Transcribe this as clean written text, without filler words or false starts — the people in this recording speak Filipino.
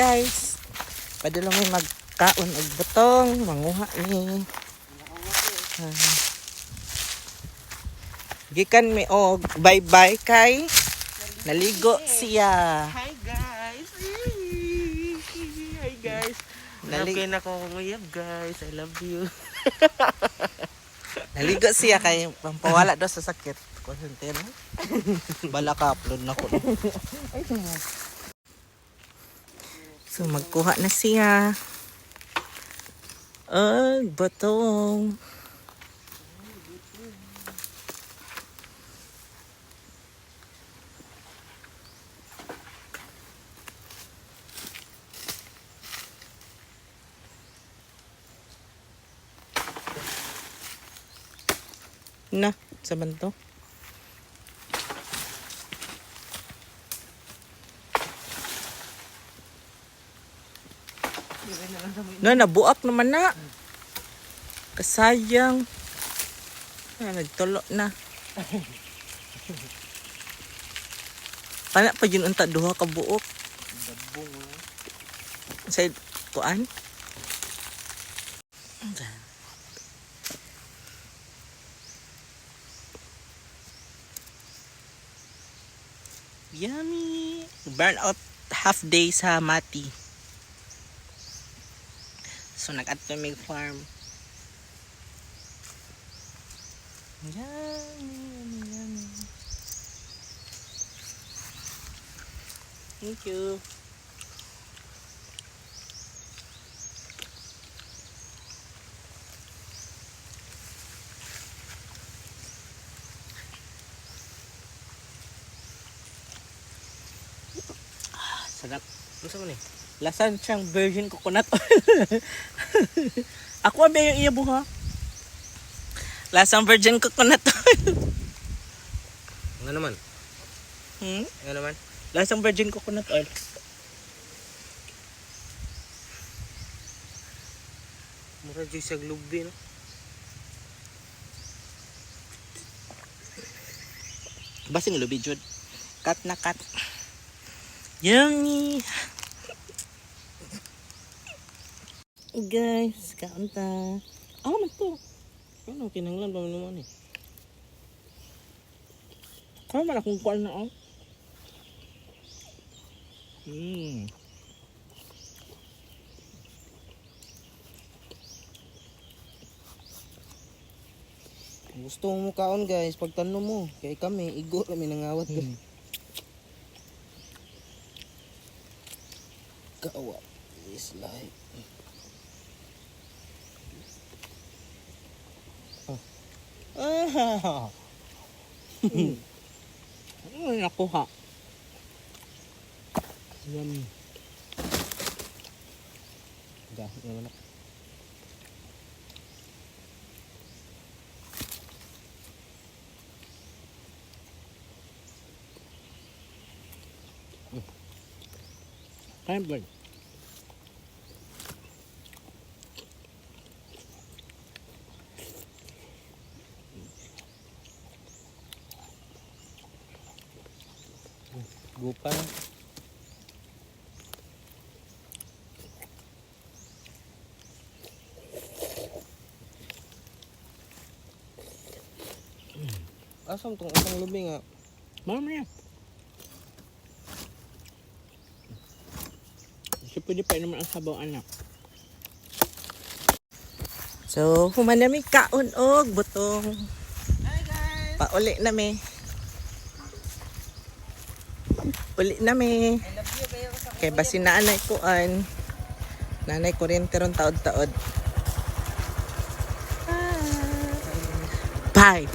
guys. Padulong may magkaon og butong, manguha ni. Gikan mi og bye-bye kay naligo siya. Hi guys. Hi guys. Naligo na ko nguyab guys. I love you. Naligo siya kay pampawala daw sa sakit. Konsentin. Bala ka upload na ko. So magkuha na siya. Butong. Na, sa banto. Na, nabuak naman na. Kasayang. Nagtulo na. Panak pa yun unta duha ka buok. Sa kuan. Yummy! Burn out half day sa Mati. So, nag-atomic farm. Yummy, yummy, yummy. Thank you. Sarap. Gusto mo ni? Lasan siyang virgin coconut oil. Ako ba yung iya buha? Lasang virgin coconut oil. Nga naman. Nga naman. Lasang virgin coconut oil. Mura dyan sa glubi, no? Basing lubi, Jud. Cut na cut. Yummy! Guys, kaunta. Man to. Ano, kinanglan pa naman eh. Kaya man akong kual na Gusto mo kaon guys, pagtanong mo. Kaya kami, igo kami nangawat kami. Kawa is life. Ano nakuha? Yummy. Dahil naman ako. Kaya ba? Gupa na. Asam tong isang lubi nga. Mama niya. Kasi pwede pa naman ang sabaw anak. So, humanami kaon og butong. Hi guys! Pauli na mi. Uli na mi. I love you kayo sa Kay basi nanay ko an. Nanay ko rin teron taod-taod. Bye!